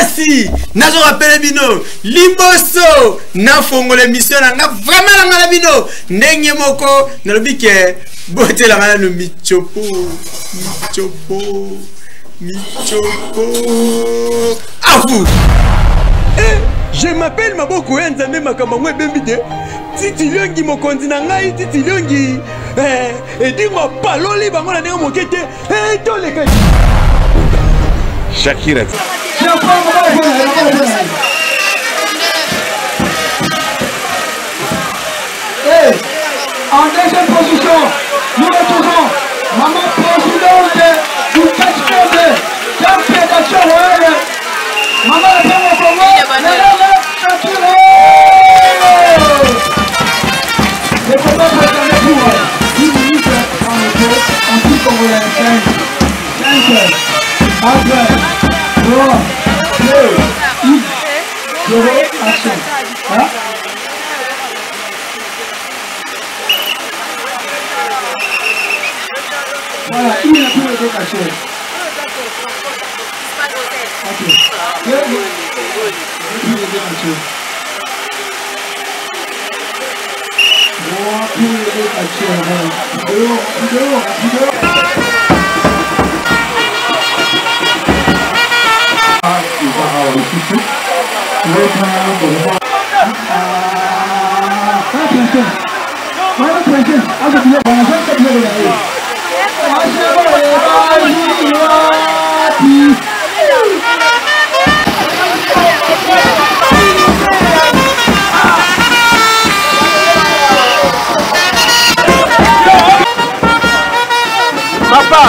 Kasi, nazo rappelé bino, liboso, na fongo l'émission, na vraiment la bino, ndenge moko, na lobi ke, bote la ngana no michopo, à vous. Je m'appelle Maboko Nzambe Makamangwe Bembide. Titi Liongi mokonzi na ngai Titi Liongi. Edingo paloli bango na ndenge mokete. Toleka. Shakira. En deuxième position, nous retrouvons Maman Présidente du Catch-Club, Jean-Pierre Gachoué. Maman la femme au Congo, Shakira. Le combat peut être pour 10 minutes dans le jeu, en tout congolais. 5, 4, 3, 2, 1, 0, action. Hein? Voilà, il n'a plus été caché. Ok. Il n'a plus été caché. Papa!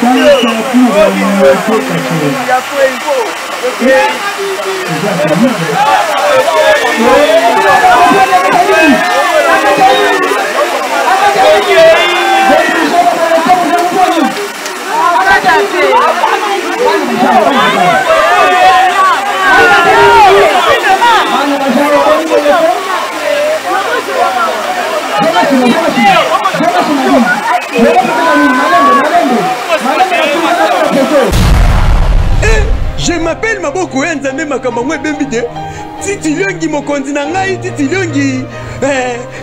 Allez, Je m'appelle Maboko Nzambe makambo mwe bembide. Titi Liongi mokonzi na ngai Titi Liongi.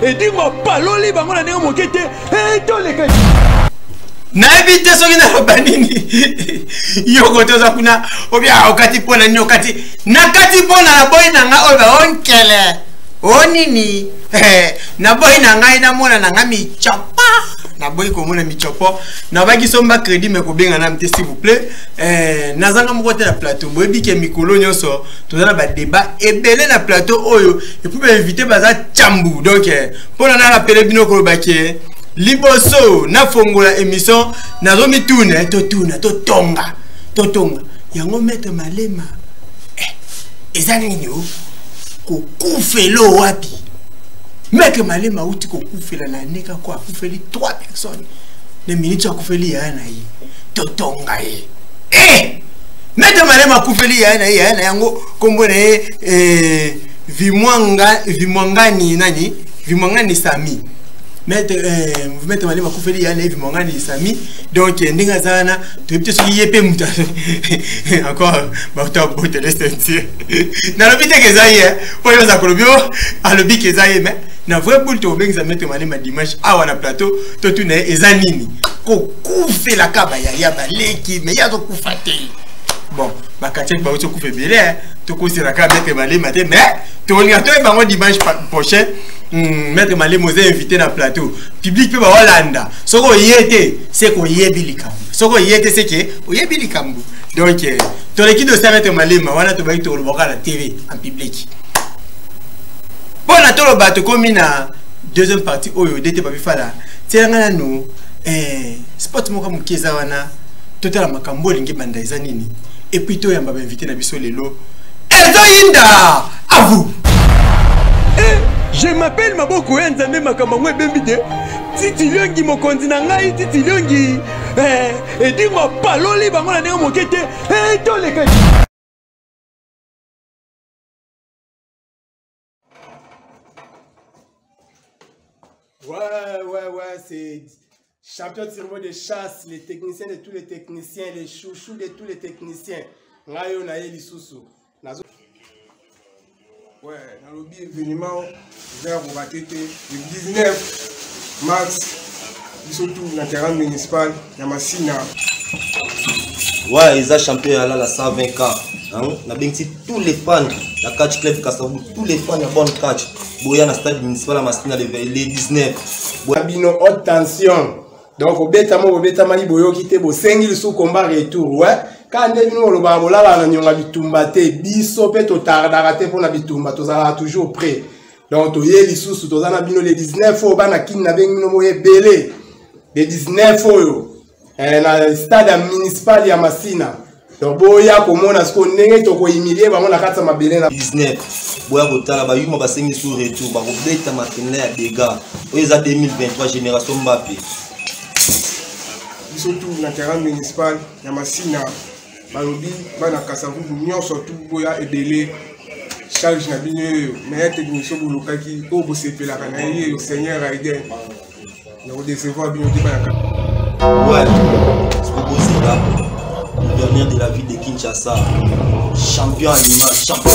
Edingo paloli bango na ndenge mokete. Toleka. Na éviter soki na banini. Yoko toza kuna obia okati pona ni okati. Na kati pona na boy na nga oba onkele. Onini. Na boy na ngai na mona na nga mi chapa. Na boy ko mona mi chopo. Na baki somba crédit me ko benga na mte s'il vous plaît. Nazanga mo côté na plateau. Boy bi ke mikolo nyonso. Tozana ba débat ebele na plateau oyo. Et pour inviter baza chambu. Donc pona na rappeler bino ko baké. Liboso na fongola émission nazo mitune totonga yango mettre malema ezali nini o ko kufelo wapi mettre malema uti ko kufela na neka ko akufeli 3 personnes ne minute akufeli ya na yi totonga mettre malema kufeli ya na yango kombone vimwangani nani vimwangani Sami vous mettez mal ma koufeli ya nevi mongani Sami donc ndinga zana to peut so yepe muta encore ba ta bote l'estentir na lobi te kezaye po yo za kolobio a lobi kezaye mais na vrai pour to benza mettre mal ma dimanche awa na plateau to tune ezanini ko koufela kaba ya ba leki mais ya to koufate bon ba katek ba to koufe belé to ko sira ka mettre mal matin mais to linga to ba dimanche prochain Maître Malé Mosé invité dans le plateau. Public peut pas Hollanda. Ce qu'on y était, c'est qu'on y est bilikambu. Ce qu'on y était, c'est qu'on y est bilikambu. Donc, ton équipe de ça, Maître Malé, on a trouvé le voir à la TV en public. Bon, on a tout le bateau comme une deuxième partie. Oh, il était pas plus fala. C'est un nous. Spot moka mukeza wana. Total makambo lingi banda izanini. Et puis toi, on va inviter na biso lelo. Ezoinda, à vous. Je m'appelle Maboko Nzambe makambo mwe bembide. Titi Liongi mokonzi na ngai Titi Liongi. Edingo paloli bango na ndenge mokete. Toleka. Ouais, c'est champion de tirement de chasse, les techniciens de tous les techniciens, les chouchous de tous les techniciens. Ngayo na yeli susu. Ouais, dans le lobby événement, vers le 19 mars, surtout dans le terrain municipal, il y a Massina. Ouais, ils ont champion à la 120K. On a bien dit tous les fans, la catch club Kassabou, tous les fans de bonne catch. Boya dans le stade municipal à Massina les 19. Bino haute tension. Donc, au Betama, Boyo qui était beau, 5 sous combat retour. Ouais. Quand nous le babola la nyonga bitumba te biso pe to tarda te pour na bitumba to za toujours prêt donc to yeli susu to za na bino les 19 o bana kinna ben bino moye belé les 19 o na stade municipal ya Massina donc boya komona sko ndenge to ko humilier bango na katsa mabele na 19 boya botala ba yuma ba sengi sur retour ba ko beta matinale ya dégâts o eza 2023 génération Mbappé Surtout dans le terrain municipal ya Massina. Balobi bana Kassavou nyonso surtout boya ebele charge na bino mais technicien bolokaki o bosepela kana ye au Seigneur Aiden na ko décevoir bino te bana ouais c'est proposé là gouverneur de la ville de Kinshasa champion animal champion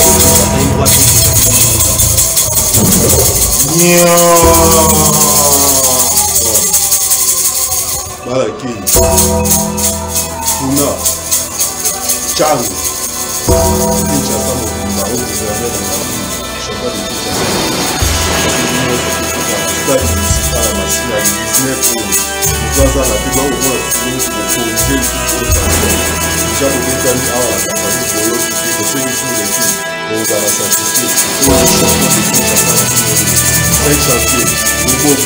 Voilà qui Tuna Chango Kinshasa mobimba oyo gouverneur de la ville champion de Kinshasa stade municipal ya Massina 19 oyo aza na te bakomona kokorige déjà bobetani awa na kampani boyo kosengi leki ozala satisfait oyo champion de Kinshasa na un chantier loboko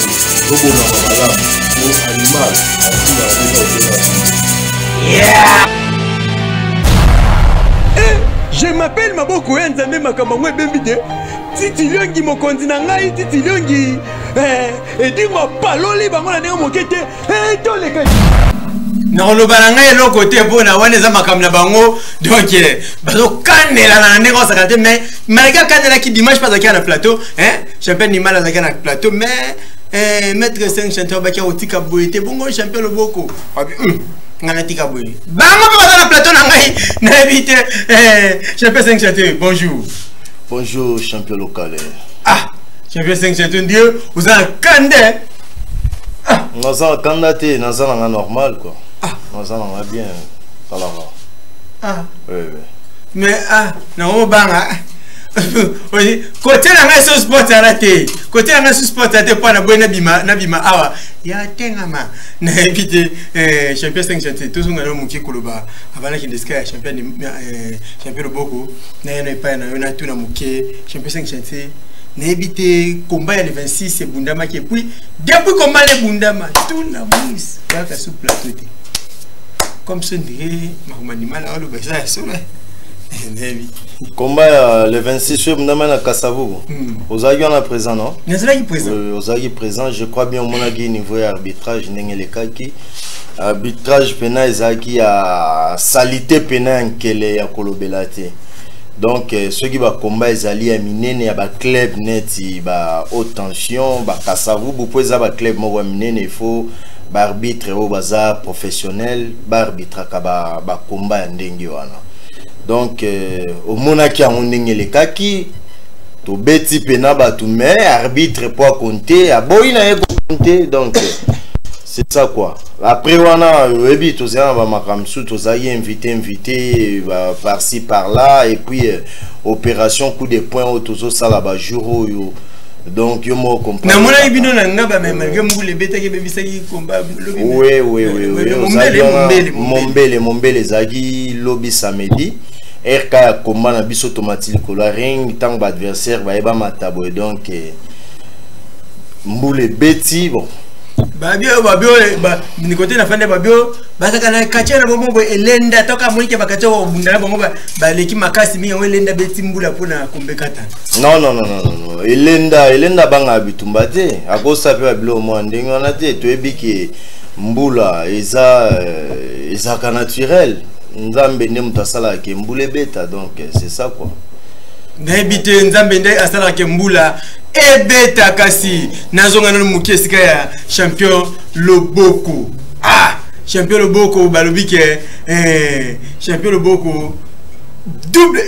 lobonama malamu o animal atina na ndenge obenga m'appelle Maboko Nzambe Makamangwe Bembide. Titi Liongi mokonzi na ngai Titi Liongi. Edingo paloli bango na ndenge mokete. Toleka. Na lobana ngai lo côté bona wana za makamna bango donc bazo kanela na ndenge osaka te mais malgré kanela ki dimanche pas na plateau champion ni mal na plateau mais maître 5 chanteur ba ki otika boyete bongo champion Loboko ngana tika boye bango ba na plateau na ngai na éviter champion 5 chanteur bonjour champion local champion 5 chanteur Dieu vous en kande nous en candidaté nous en normal quoi. Nous allons bien. Oui. Mais non, banga. Côté la race sport arrêté. Côté la race sport arrêté pour na boy nabima awa. Ya tengama. Na éviter champion 5 chanté. Tous on a muki koloba. Avant qu'il descale champion Loboko. Na yana pas na tout na muki champion 5 chanté. Na éviter combat le 26 c'est Bundama qui puis depuis combat le Bundama tout la mousse. Là ta sous plateau. Comme ce n'est pas mal, combat le 26 juillet, nous avons Kassavou. Vous avez un présent, non? Vous avez présent, je crois bien au moins niveau arbitrage, arbitrage pénal, qui a salité pénal qu'elle est à Kolobelate. Donc, ceux qui vont combat, ils allaient à Minene, il y a un club net, il y a haute tension, Kassavou, vous pouvez avoir un club, il faut. Arbitre au bazar professionnel, arbitre kaba combat ndenge wana. Donc au monaki a ndenge le kaki to beti pena batu mais arbitre pour compter a boyina compter donc c'est ça quoi. Après wana webi to zana ba makamsu to zayi invité par-ci par-là et puis opération coup de poing au tozo sala ba jour yo. Donc yo mo comprendre. Na mona ibino na ngaba mais malgré mbule beta ke bebisa ki combat lobby. Oui. Mombele zagi lobby samedi. RK combat na biso automatique la ring tant adversaire ba eba matabo donc mbule beti bon. Babio ni côté na fande babio basaka na kache na bombo elenda toka mwike bakacho bundana bombo ba leki makasi mi elenda beti mbula pona kombekata. Non. Elenda banga bitumba te akosa pe babilo mo ndenge wana te to ebiki mbula eza ka naturel nzambe ne mutasala ke mbule beta donc c'est ça quoi. N'habite nzambe ndai asala ke mbula ebeta kasi nazonga na mukie sika ya champion Loboko. Champion Loboko balobi ke champion Loboko double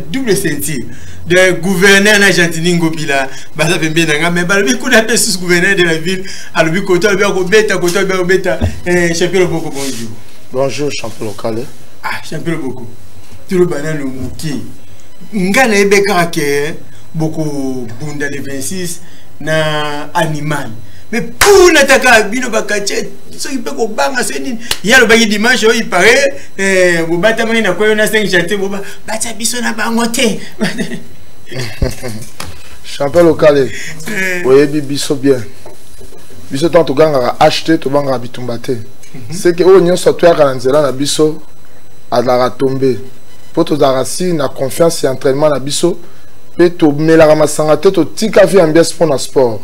double ceinture de gouverneur na Argentine ngobila baza pembe nanga mais balobi kuna pe sous gouverneur de la ville alobi koto bia ko beta champion Loboko bonjour champion local champion Loboko tout le banane mukie ngana ebeka ke beaucoup bunda le 26 na animal mais pour n'attaquer bino bakache so il peut ko banga seni ya lo bagi dimanche il paraît bo batama na ko na 5 chanté bo bata biso na bangote champion local oyebi biso bien biso tant to ganga acheter to banga bitumbate c'est que o nyonso to ya kanzela na biso adara tomber poto darasi na confiance et entraînement na biso pe to melaka masanga te to tika vi ambiance pour na sport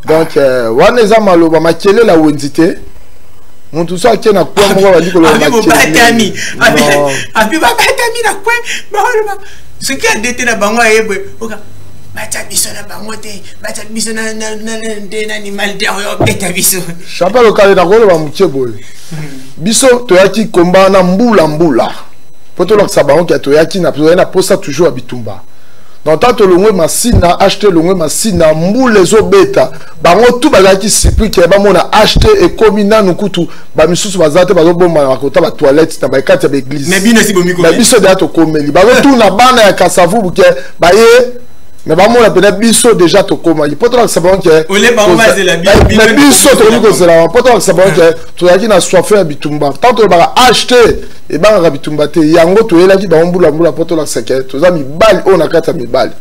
donc wana eza maloba makele la wenzite muntu so akena na kwa moko bali ko lo makele abi batami na kwa ba ce qui a dété na bango ayebwe oka bata biso na bango te bata biso na animal te o beta biso champion local na ko lo ba mutcheboy biso to yaki komba na mbula poto lo sabango ki to yaki na posa toujours à bitumba. Donc tant que l'on machine a acheté l'on machine a moule les obeta bango tout bazaki sipi ki ba mona acheté et communal nous kutu ba misusu bazate bazo bomba na kota ba toilette na ba kati ya église mais bino si bomi ko mais biso da to komeli bazo tout na bana ya Kasavu buke ba ye mais ba mona peut-être biso déjà to koma il peut être ça bon que ole ba maze la mais biso to ko sera peut être ça bon que to yaki na soif ya bitumba tant que ba acheté et ba ga bitumba te yango to yela ki ba mbula peut être ça que to za mi bali on a kata mi bali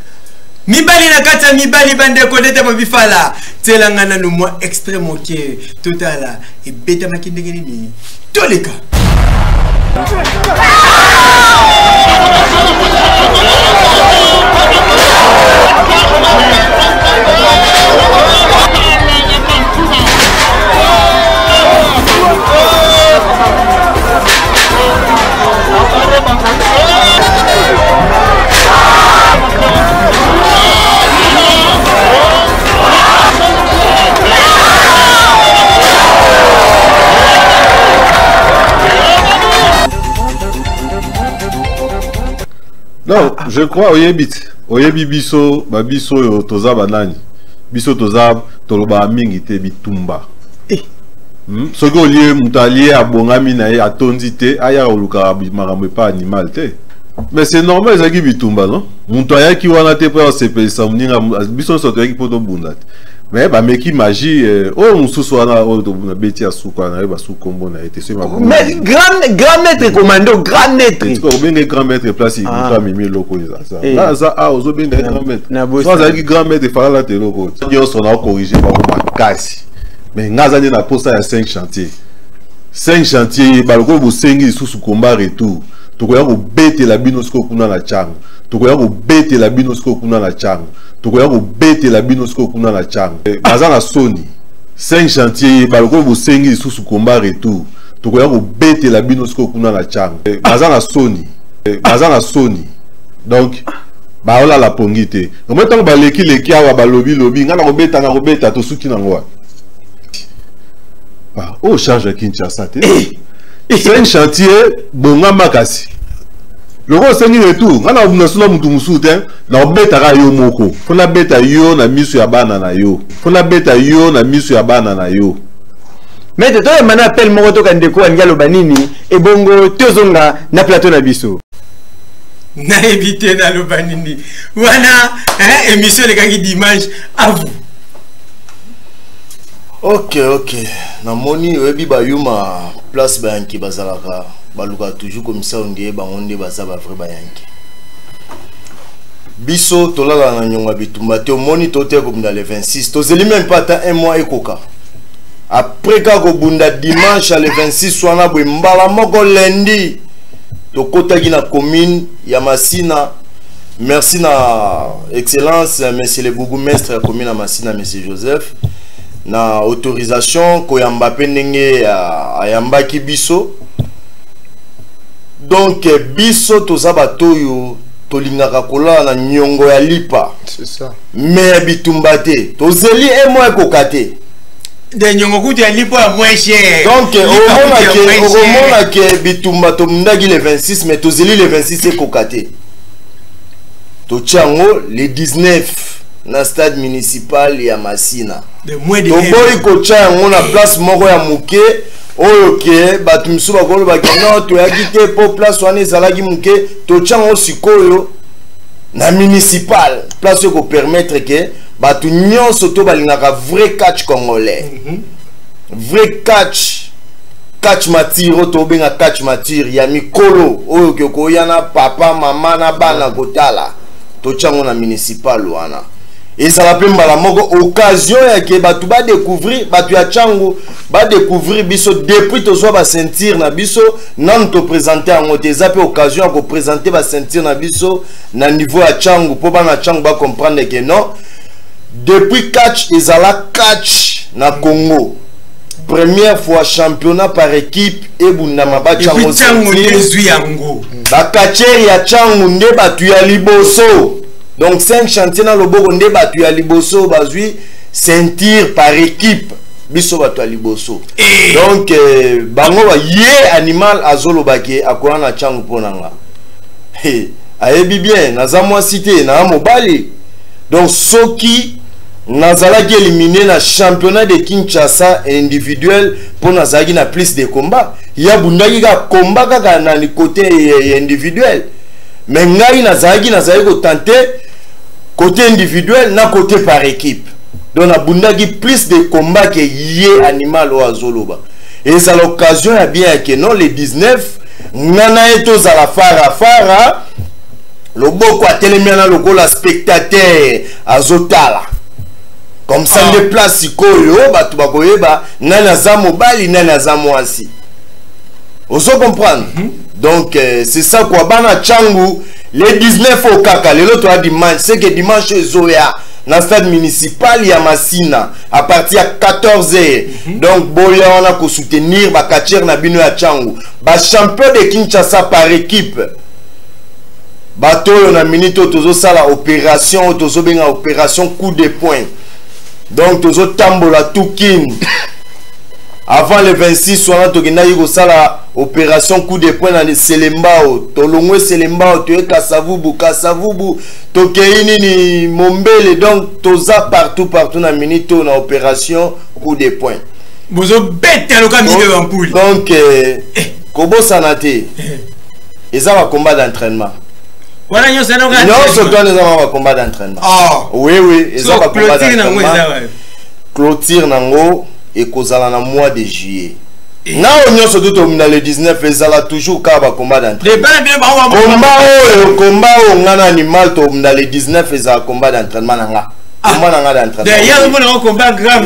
na kata mi bali bande ko dete ba bifala telanga na no mo extrême ok total et beta makindenge ni toleka Non, je crois oyebi biso yo toza banani. Biso toza toloba mingi te bitumba. Soki olie mutalie abongami na ye atondi te aya oluka makambo pa animal te. Mais c'est normal ezaki bitumba non? Muntu ayaki wana te po sepelisa muninga biso so toyaki po to bunda. Mais ba meki magie mususu wana o to buna beti asuka na ba su kombo na ete se mais grand maître commando grand maître. Ko benga grand maître place muta mimi loko ça. Là ça ozo benga grand maître. Ça ezaki grand maître fala la te loko. Yo so na corriger ba ko makasi. Mais ngazani na posta ya 5 chantiers. 5 chantiers baloko bo sengi susu komba retour. Tokoya ko bete la binosko kuna na chango. Tokoya ko bete la binosko kuna na chango. Tokoya ko bete la binosko kuna na chango. Ngazana Sony 5 chantiers baloko bo sengi susu komba retour. Tokoya ko bete la binosko kuna na chango. Ngazana Sony. Donc ba ola la pongite. Au même temps ba leki awa ba lobi ngana ko beta to suki na ngwa. Oh, charge à Kinshasa. C'est un chantier, bon, à Makasi. Le roi c'est un retour. On a un national mutumusute, na beta yo moko. Faut la beta yo na misu ya banana yo. Faut la beta yo na misu ya banana yo. Mais de toi, man appelle mon retour quand déco en galo banini et bongo tezonga na plateau na biso. Na éviter na lo banini. Wana, émission les gars qui dimanche à vous. Ok. Namoni webi bayuma place bayanki bazalaka baluka toujours comme ça on dit bangonde bazaba vrai bayanki. Biso tolala na nyonga bitumba te moni tote ko bunda le 26 tozeli même pas ta un mois ekoka. Après ka ko bunda dimanche le 26 swana bo mbala moko lundi tokotaki na commune ya Masina. Merci na excellence monsieur le bourgmestre ya commune ya Masina monsieur Joseph. Na autorisation koyamba penenge ayambaki biso donc biso tozaba toyo tolingaka kola na nyongo ya lipa c'est ça mais bitumbate tozeli mois kokate de nyongo kuti ya lipa moins cher donc omona ke bitumba to mndagi le 26 mais tozeli le 26 kokate to chango le 19 na stade municipal ya Masina. De moins de boy ko cha ngona place moko ya muke oyo ke batu misu bakolo bakino to yakite po place wana ezalaki muke to cha ngo sikoyo na municipal place ko permettre ke batu nyonso to balingaka vrai catch congolais. Vrai catch matiro to benga catch matir ya mikolo oyo ke ko yana papa mama na bana kotala to cha ngo na municipal wana. Et ça va plus la moko occasion ya ke batu ba découvrir batu ya changu ba découvrir biso depuis to zo ba sentir na biso nan to présenter en te zape occasion ko présenter ba sentir na biso na niveau ya changu po ba na changu ba comprendre que non depuis catch ezala catch na Congo première fois championnat par équipe et bundama ba changu ba catcher ya changu nde batu ya liboso. Donc 5 chantiers dans le Bogonde batu ya liboso bazui sentir par équipe biso batu ya liboso. Donc bango ba ye animal azolo bake akona na changu ponanga. Ayebi bien nazamwa cité na mobali. Donc soki nazala ki éliminé na championnat de Kinshasa individuel pour nazaki na plus de combats. Ya bundaki ka combat kaka na côté individuel. Mais ngai nazaki ko tenter côté individuel na côté par équipe. Donc abundaki plus de combats que yé animal ou azoloba. Et c'est l'occasion à bien que non les 19 nana eto za la fara le boko a télémiana le gola spectateur azotala. Comme ça les places koyo batu bakoyeba nana za mobali nana za mwasi. Oso comprendre. Donc c'est ça quoi bana changu les 19 au kaka le l'autre dimanche c'est que dimanche zoya na stade municipal ya Masina à partir à 14h. Donc boya on a ko soutenir ba catcher na bino ya changu ba champion de Kinshasa par équipe bato on a minute tozo sala opération tozo benga opération coup de poing. Donc tozo tambola tout kin avant le 26 on a tokina yiko sala opération coup de poing dans Selembao, Tolongwe Selembao, tu es Kasavubu, Tokeini ni Mombele, donc toza partout na minito na opération coup de poing. Bozo bête à l'occasion de l'ampoule. Donc, Kobo Sanate, ils ont un combat d'entraînement. Voilà, nous sommes un combat d'entraînement. Oui, ils ont un combat d'entraînement. Clôture Nango et Kozala na mois de juillet. Non, on se doute le 19, ils ont toujours un combat d'entraînement. Combat au animal, le 19, ils ont un combat d'entraînement. D'ailleurs, on a un combat grave.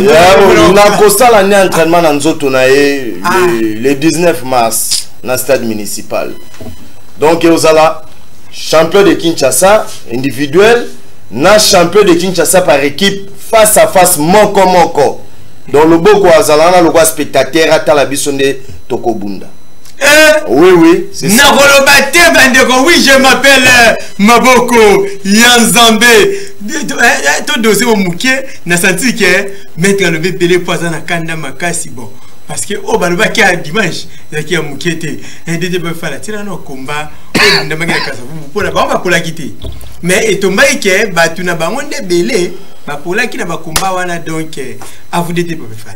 On a constat l'année d'entraînement dans le 19 mars dans le stade municipal. Donc, ils ont champion de Kinshasa individuel, na champion de Kinshasa par équipe face à face moko. Donc le boko azalana le spectateur à la bisonde Tokobunda. Oui, c'est ça. Oui, je m'appelle Maboko Yanzambe. Tout dossier au mouké, n'a senti que mettre le bébé poison à Kanda Makasi bon. Parce que au Baluba qui a dimanche, il y a un mouké et des débats faire la un combat. Pour la quitter. Mais et tomba que tu n'as pas de belé, pour la qui n'a pas combat donc à vous de faire.